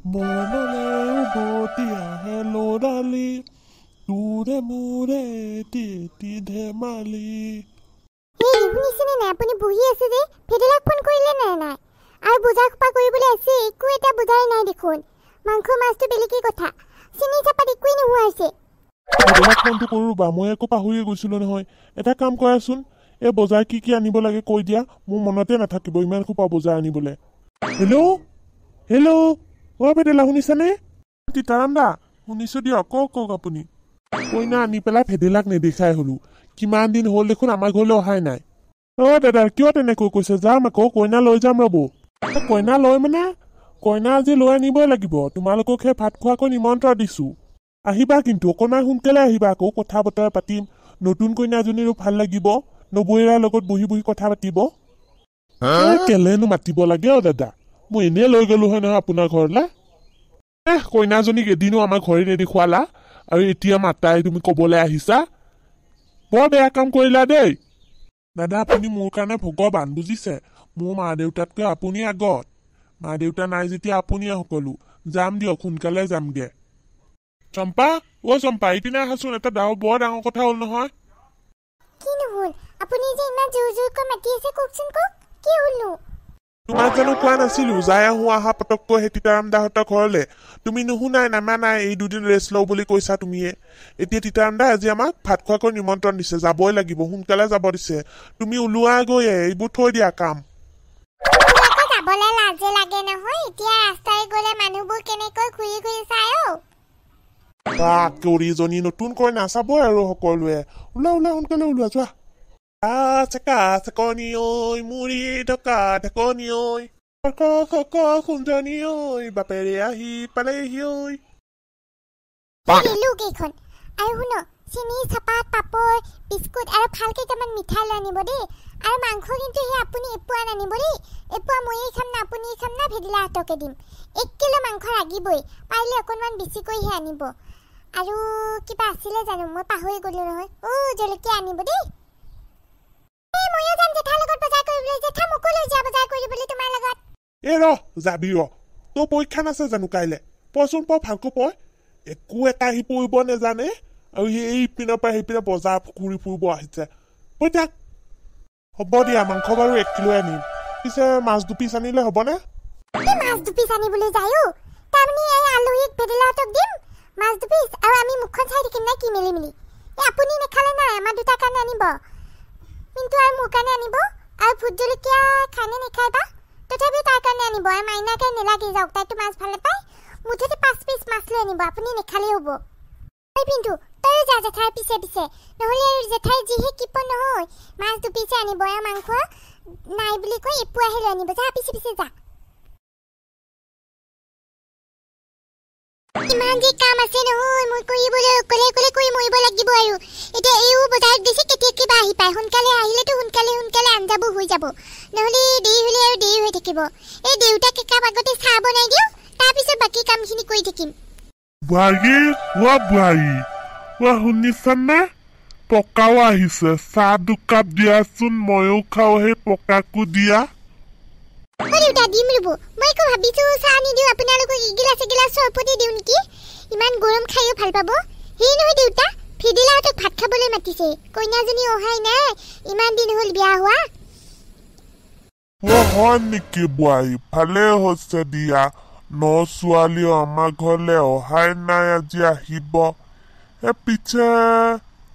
মনলে উভতি আহে লৰালি তোৰে মোৰে এটি ধেমালি। শুনিছেনে নাই? আপুনি বহি আছে যে ভেদেলাক ফোন কৰিলে নাই? নাই আৰু বজাৰ খোপা কৰিবলৈ আছে, একো এটা বুজাই নাই দেখোন। মাংস মাছটো বেলেগেই কথা, চিনি চাপাত একোৱেই নোহোৱা হৈছে। ভেদেলাক ফোনটো কৰোঁ ৰ'বা, মই একো পাহৰিয়ে গৈছিলোঁ নহয়। এটা কাম কৰাচোন, এই বজাৰ কি কি আনিব লাগে কৈ দিয়া, মোৰ মনতে নাথাকিব ইমান সোপা বজাৰ আনিবলৈ। হেল্ল' হেল্ল' অ' ভেদেলা শুনিছানে? সীতাৰাম দা শুনিছোঁ দিয়ক, কওক আপুনি। কইনা আনি পেলাই ভেদেলাক নেদেখাই হ'লো, কিমান দিন হ'ল দেখোন আমাৰ ঘৰলৈ অহাই নাই। অ' দাদা কিয় তেনেকৈ কৈছে? যাম আকৌ, কইনা লৈ যাম ৰ'ব। কইনা লৈ মানে কইনা আজি লৈ আনিবই লাগিব, তোমালোকক সেই ভাত খোৱাকৈ নিমন্ত্ৰণ দিছোঁ। আহিবা কিন্তু অকণমান সোনকালে আহিবা আকৌ, কথা বতৰা পাতিম। নতুন কইনাজনীৰো ভাল লাগিব, নবৌৱেৰাৰ লগত বহি বহি কথা পাতিব। কেলেনো মাতিব লাগে অ' দাদা, মই এনেই লৈ গ'লো হয় নহয় আপোনাৰ ঘৰলৈ। কইনাজনীক এদিনো আমাৰ ঘৰে নেদেখুৱালা আৰু এতিয়া মাতাই তুমি ক'বলৈ আহিছা, বৰ বেয়া কাম কৰিলা দেই। দাদা আপুনি মোৰ কাৰণে ভগৱান বুজিছে, মোৰ মা দেউতাতকৈ আপুনি আগত। মা দেউতা নাই যেতিয়া আপুনিয়ে সকলো। যাম দিয়ক, সোনকালে যামগে। চম্পা অ' চম্পা এইপিনে আহাচোন, এটা বৰ ডাঙৰ কথা হ'ল নহয়। কি নহ'ল? আপুনি যে ইমান জোৰ জোৰকৈ মাতি আছে, কওকচোন কওক, কি হ'লনো? তোমাক জানো কোৱা নাছিলো যাই আহোঁ আহা পটককৈ সেই সীতাৰাম দাহঁতৰ ঘৰলৈ? তুমি নুশুনাই নামানাই, এই দুদিন ৰেষ্ট লওঁ বুলি কৈছা তুমিয়ে। এতিয়া সীতাৰাম দা আজি আমাক ভাত খোৱাকৈ নিমন্ত্ৰণ দিছে, যাবই লাগিব, সোনকালে যাব দিছে। তুমি ওলোৱা গৈ, এইবোৰ থৈ দিয়া কাম। যাবলৈ লাজে লাগে নহয়, এতিয়া ৰাস্তাৰে গ'লে মানুহবোৰ কেনেকৈ ঘূৰি ঘূৰি চাই অ'। কৰিজনী নতুনকৈ নাচাবই আৰু সকলোৱে। ওলোৱা ওলোৱা সোনকালে ওলোৱা, যোৱা। চেকা চেকনি ঐ মুৰি ঢকা ঢেকনি ঐ সুন্দনী ঐ বাপেৰে আহি পালেহি ঐ। কেইখন আৰু শুন, চেনি চাপাত পাপৰ বিস্কুট আৰু ভাল কেইটামান মিঠাই লৈ আনিব দেই। আৰু মাংস কিন্তু সেই আপুনি এপোৱা নানিব দেই, এপোৱা ময়েই খাম না আপুনিয়ে খাম না ভেদিলাহঁতকে দিম। 1 কিলো মাংস লাগিবই, পাৰিলে অকণমান বেছিকৈহে আনিব। আৰু কিবা আছিলে জানো, মই পাহৰি গ'লো নহয়। জলকীয়া আনিব দেই। ময়ো যাম জেঠাৰ লগত বজাৰ কৰিবলৈ, জেঠা মোকো লৈ যোৱা বজাৰ কৰিবলৈ তোমাৰ লগত। যাবি তোৰ পৰীক্ষা নাছে জানো কাইলৈ? পঢ়চোন ভালকৈ পঢ়, একো এটা আহি পৰিব নেজানে আৰু এই পিনৰ পৰা সেইপিনে বজাৰ ঘূৰি ফুৰিব আহিছে। হ'ব দিয়া, মাংস বাৰু 1 কিলো আনিম, পিছে মাছ 2 পিচ আনিলে হ'বনে? মাছ 2 পিচ আনিবলৈ যায়ো, তাৰমানে এই আলহীক ভেদিলাহঁতক দিম মাছ 2 পিচ, আৰু আমি মুখখন চাই থাকিম নে কি মেলি মেলি? আপুনি নেখালে নাই, আমাৰ দুটাৰ কাৰণে আনিব, কিন্তু আৰু মোৰ কাৰণে আনিব। আৰু ভোট জলকীয়া খায়নে নেখায় বা, তথাপিও তাৰ কাৰণে আনিব। আৰু মাইনাৰ কাৰণে নেলাগে, যাওক, তাইতো মাছ ভাল নাপায়। মুঠতে 5 পিচ মাছ লৈ আনিব, আপুনি নেখালেও হ'ব। পিন্ধু তইও যা জেঠাই পিছে পিছে, নহ'লে আৰু জেঠাই যিহে কিপ নহয়। মাছ 2 পিচে আনিব, আৰু মাংস নাই বুলি কৈ এপোৱাহে লৈ আনিব, যা পিছে পিছে যা। ইমান যে কাম আছে নহয়, মই কৰিবলৈ অকলে অকলে কৰি মৰিব লাগিব। আৰু এতিয়া এইও বজাৰত গৈছে, কেতিয়া কিবা আহি পায়। সোনকালে আহিলেতো সোনকালে সোনকালে আঞ্জাবোৰ হৈ যাব, নহ'লে দেৰি হ'লে আৰু দেৰি হৈ থাকিব। এই দেউতাক একাপ আগতে চাহ বনাই দিওঁ, তাৰপিছত বাকী কামখিনি কৰি থাকিম। বোৱাৰী শুনিছানে? পকাও আহিছে, চাহ 2 কাপ দিয়াচোন, ময়ো খাওঁ সেই পকাকো দিয়া। দেউতা দিম ৰ'ব, মই একো ভাবিছোঁ চাহ নিদিওঁ, আপোনালোকক এগিলাচ চৰপতি দিওঁ নেকি? ইমান গৰম খায়ো ভাল পাব। সেই নহয় দেউতা, ভেদিলাহঁতক ভাত খাবলৈ মাতিছে, কইনাজনী অহাই নাই, ইমান দিন হ'ল বিয়া হোৱা। হয় নেকি বোৱাৰী? ভালে হৈছে দিয়া, ছোৱালীও আমাৰ ঘৰলৈ অহাই নাই, আজি আহিব। পিছে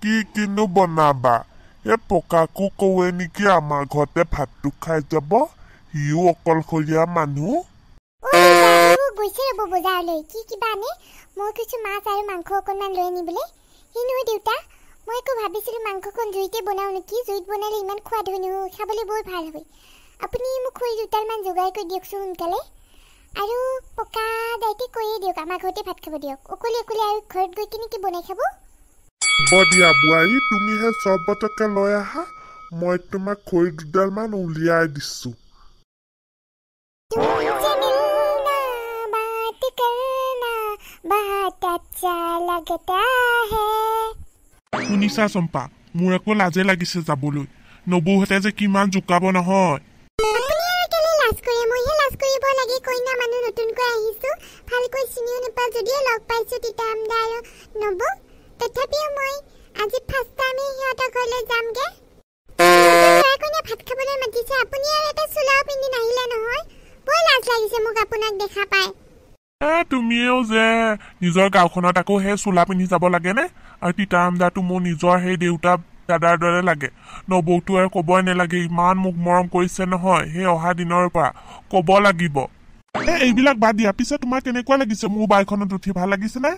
কি কিনো বনাবা? পকাকো কওঁৱে নেকি আমাৰ ঘৰতে ভাতটো খাই যাব, সিও অকলশৰীয়া মানুহ। গৈছে ৰ'ব বজাৰলৈ, কি কিবা আনে। মই কৈছোঁ মাছ আৰু মাংস অকণমান লৈ আনিবলৈ। সেই নহয় দেউতা, মই একো ভাবিছিলোঁ মাংসকণ জুইতে বনাওঁ নেকি, জুইত বনালে ইমান সোৱাদ হয় নহয়, খাবলৈ বৰ ভাল হয়। আপুনি মোক খৰি 2ডালমান যোগাৰ কৰি দিয়কচোন সোনকালে, আৰু পকা দাইতে কৈয়ে দিয়ক আমাৰ ঘৰতে ভাত খাব দিয়ক। অকলে অকলে আৰু ঘৰত গৈ কেনেকৈ বনাই খাব? হ'ব দিয়া বোৱাৰী, তুমিহে চবতকে লৈ আহা, মই তোমাক খৰি 2ডালমান উলিয়াই দিছোঁ। শুনিছা চম্পা, মোৰ আকৌ লাজে লাগিছে যাবলৈ, নবৌহঁতে যে কিমান জোকাব নহয়। মইহে লাজ কৰিব লাগে, কইনা মানুহ নতুনকৈ আহিছোঁ। ভালকৈ চিনিও নাপাওঁ যদিও লগ পাইছোঁ তিতামদা আৰু নবৌ তথাপিও মই আজি ফাৰ্ষ্ট টাইমে সিহঁতৰ ঘৰলৈ যামগে ল'ৰাকইনা ভাত খাবলৈ মাতিছে আপুনি আৰু এটা চোলাও পিন্ধি নাহিলে নহয় বৰ লাজ লাগিছে মোক আপোনাক দেখা পাই তুমিও যে নিজৰ গাঁওখনত আকৌ সেই চোলা পিন্ধি যাব লাগে নে আৰু তিতামদাটো মোৰ নিজৰ সেই দেউতা দাদাৰ দৰে লাগে নবৌটো আৰু ক'বই নালাগে ইমান মোক মৰম কৰিছে নহয় সেই অহা দিনৰ পৰা ক'ব লাগিব এইবিলাক বাদ দিয়া পিছে তোমাৰ কেনেকুৱা লাগিছে মোৰ বাইকখনত উঠি ভাল লাগিছেনে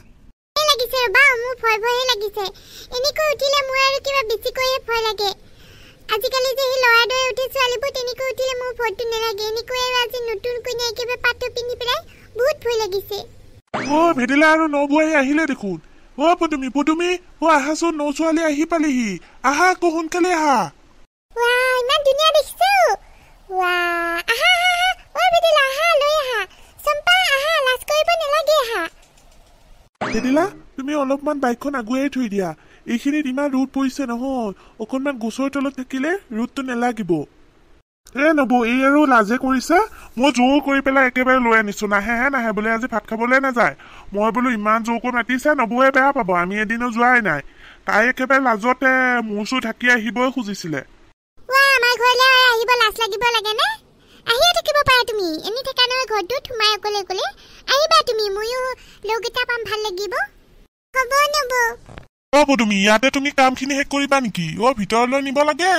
লাগিছে ৰবা মোৰ ভয় লাগিছে এনেকৈ উঠিলে মোৰ আৰু কিবা বেছিকৈয়ে ভয় লাগে আজিকালি যে সেই ল'ৰা দৰে উঠে ছোৱালীবোৰ তেনেকৈ উঠিলে মোৰ ভয়টো নালাগে এনেকৈ আৰু আজি নতুন কইনা একেবাৰে পাতো পিন্ধি পেলাই বহুত ভয় লাগিছে ভেদিলা আৰু নবৌ আহিলে দেখোন পুতুমি আহাচোন নৌ ছোৱালী আহি পালেহি আহা আকৌ সোনকালে আহা ইমান ধুনীয়া দেখিছো ভেদিলা আহা লৈ আহা চম্পা আহা লাজ কৰিব নালাগে আহা ভেদিলা তুমি অলপমান বাইকখন আগুৱাই থৈ দিয়া এইখিনিত ইমান ৰ'দ পৰিছে নহয় অকণমান গছৰ তলত থাকিলে ৰ'দটো নালাগিব নবৌ এই আৰু লাজে কৰিছে মই জোৰ কৰি পেলাই একেবাৰে লৈ আনিছো নাহে বোলে আজি ভাত খাবলৈ নাযায় মই বোলো ইমান জোৰ কৰি মাতিছে নবৌৱে বেয়া পাব আমি এদিনো যোৱাই নাই তাই একেবাৰে লাজতে মোৰ চুৰ থাকি আহিবই খুজিছিলে আমাৰ ঘৰলৈ আহিব লাজ লাগিব লাগে নে আহিয়ে থাকিব পাৰা তুমি এনে থকা নহয় ঘৰটোত সোমাই অকলে আহিবা তুমি ময়ো লগ এটা পাম ভাল লাগিব হ'ব নবৌ তুমি ইয়াতে তুমি কামখিনি শেষ কৰিবা নেকি ভিতৰলৈ নিব লাগে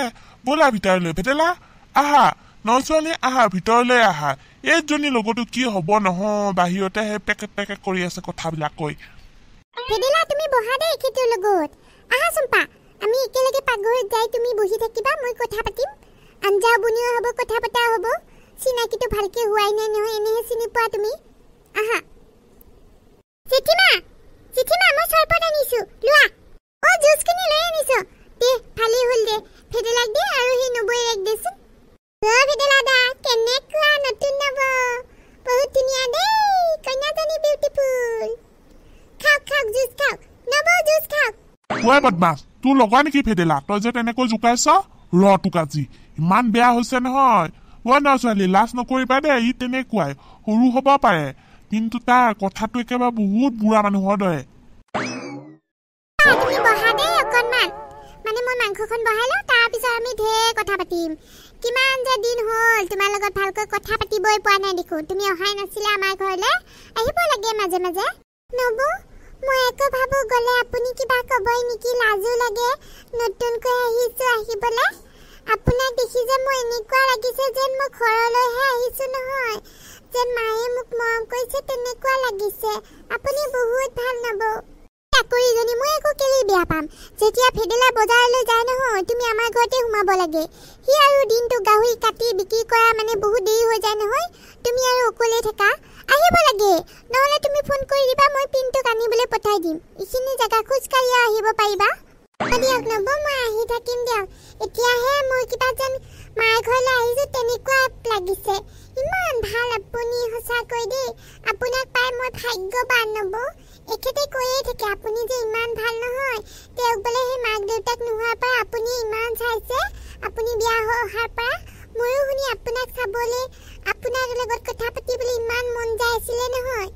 ব'লা ভিতৰলৈ ভেটেলা আহা নছোৱালী আহা ভিতৰলৈ আহা এইজনী লগতো কি হ'ব নহয় বাহিৰতে সেই পেকেট কৰি আছে কথাবিলাক কৈ ভেদিলা তুমি বহা দেই খেতিৰ লগত আহা চম্পা আমি একেলগে পাকঘৰত যাই তুমি বহি থাকিবা মই কথা পাতিম আঞ্জা বনোৱা হ'ব কথা পতা হ'ব চিনাকিটো ভালকে হোৱাই নাই নহয় এনেহে চিনি পোৱা তুমি আহা চিঠিমা মই চৰপত আনিছো লোৱা জুচখিনি লৈ আনিছো দে ভালেই হ'ল দে ভেদিলাক দে আৰু সেই নবৌৰ এক দেচোন ভেদিলা দা কেনেকুৱা নতুন নবৌ বহুত ধুনীয়া দেই কন্যাজনী বিউটিফুল খাওক জুচ খাওক নবৌ জুচ খাওক বদমাছ তোৰ লগা নেকি ভেদিলা তই যে তেনেকৈ জোকাইছ তোক আজি ইমান বেয়া হৈছে নহয় নছোৱালী লাজ নকৰিবা দে ই তেনেকুৱাই সৰু হ'ব পাৰে কিন্তু তাৰ কথাটো একেবাৰে বহুত বুঢ়া মানুহৰ দৰে তুমি বহা দেই অকণমান মানে মই মাংসখন বহাই লওঁ তাৰপিছত আমি ঢেৰ কথা পাতিম কিমান যে দিন হ'ল তোমাৰ লগত ভালকৈ কথা পাতিবই পোৱা নাই দেখোন তুমি অহাই নাছিলা আমাৰ ঘৰলৈ আহিব লাগে মাজে মাজে নবৌ মই একো ভাবো গ'লে আপুনি কিবা ক'বই নেকি লাজো লাগে নতুনকৈ আহিছোঁ আহিবলৈ আপোনাক দেখি যে মোৰ এনেকুৱা লাগিছে যেন মই ঘৰলৈহে আহিছোঁ নহয় যেন মায়ে মোক মৰম কৰিছে তেনেকুৱা লাগিছে আপুনি বহুত ভাল নবৌ চাকৰিজনী মই একো কেলেই বেয়া পাম যেতিয়া ভেদিলা বজাৰলৈ যায় নহয় তুমি আমাৰ ঘৰতে সোমাব লাগে সি আৰু দিনটো গাহৰি কাটি বিক্ৰী কৰা মানে বহুত দেৰি হৈ যায় নহয় তুমি আৰু অকলে থাকা আহিব লাগে নহ'লে তুমি ফোন কৰি দিবা মই পিনটোক আনিবলৈ পঠাই দিম এইখিনি জেগা খোজকাঢ়ি আহিব পাৰিবা দিয়ক নবৌ মই আহি থাকিম দিয়ক এতিয়াহে মই কিবা যেন মাৰ ঘৰলৈ আহিছোঁ তেনেকুৱা লাগিছে ইমান ভাল আপুনি সঁচাকৈ দেই আপোনাক পাই মই ভাগ্যৱান নবৌ এখেতে কৈয়ে থাকে আপুনি যে ইমান ভাল নহয় তেওঁক বোলে সেই মাক দেউতাক নোহোৱাৰ পৰা আপুনি ইমান চাইছে আপুনি বিয়া হৈ অহাৰ পৰা ময়ো শুনি আপোনাক চাবলৈ আপোনাৰ লগত কথা পাতিবলৈ ইমান মন যায় আছিলে নহয়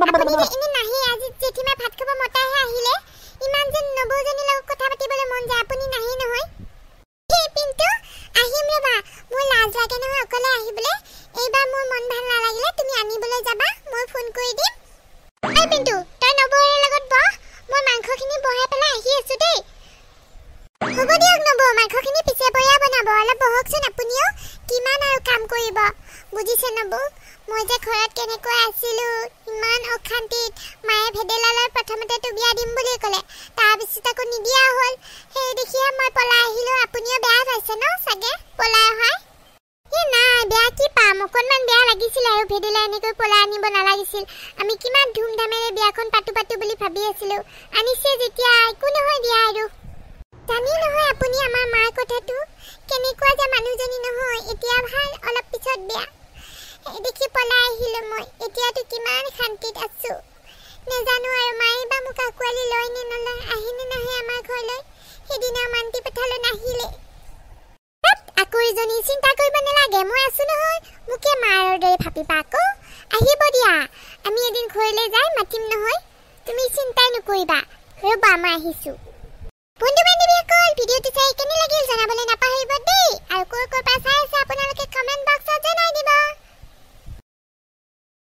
আপুনি যে এনে নাহে আজি জেঠিমাই ভাত খাব মতাহে আহিলে ইমান যেন নবৌজনীৰ লগত কথা পাতিবলৈ মন যায় আপুনি নাহে নহয় কিন্তু আহিম ৰবা মোৰ লাজ লাগে নহয় অকলে আহিবলৈ এইবাৰ মোৰ মন ভাল নালাগিলে তুমি আনিবলৈ যাবা মই ফোন কৰি দিম পিন্তু তই নবৌৰ লগত বহ মই মাংসখিনি বহাই পেলাই আহি আছো দেই হ'ব দিয়ক নবৌ মাংসখিনি পিছে বঢ়িয়া বনাব অলপ বহকচোন আপুনিও কিমান আৰু কাম কৰিব বুজিছে নবৌ মই যে ঘৰত কেনেকৈ আছিলোঁ ইমান অশান্তিত মায়ে ভেদিলালৈ প্ৰথমতেতো বিয়া দিম বুলি ক'লে তাৰপিছত আকৌ নিদিয়া হ'ল সেই দেখিয়ে মই পলাই আহিলোঁ আপুনিও বেয়া পাইছে ন চাগে পলাই অহাই নাই বেয়া কি পাম অকণমান বেয়া লাগিছিল আৰু ভেদিলা এনেকৈ পলাই আনিব নালাগিছিল আমি কিমান ধুমধামেৰে বিয়াখন পাতো বুলি ভাবি আছিলোঁ আনিছে যেতিয়া একো নহয় দিয়া আৰু জানি নহয় আপুনি আমাৰ মাৰ কথাটো কেনেকুৱা যে মানুহজনী নহয় এতিয়া ভাল অলপ পিছত বেয়া দেখি পলাই আহিলোঁ মই এতিয়াতো কিমান শান্তিত আছোঁ নেজানো আৰু মায়ে বা মোক আঁকোৱালি লয় নে নলয় আহেনে নাহে আমাৰ ঘৰলৈ সেইদিনা মান্তি পথাৰলৈ নাহিলে আকৰিজনী চিন্তা কৰিব নালাগে মই আছোঁ নহয় মোকে মাৰৰ দৰে ভাবিবা আকৌ আহিব দিয়া আমি এদিন ঘৰলৈ যাই মাতিম নহয় তুমি চিন্তাই নকৰিবা ৰবা মই আহিছো বন্ধু বান্ধৱী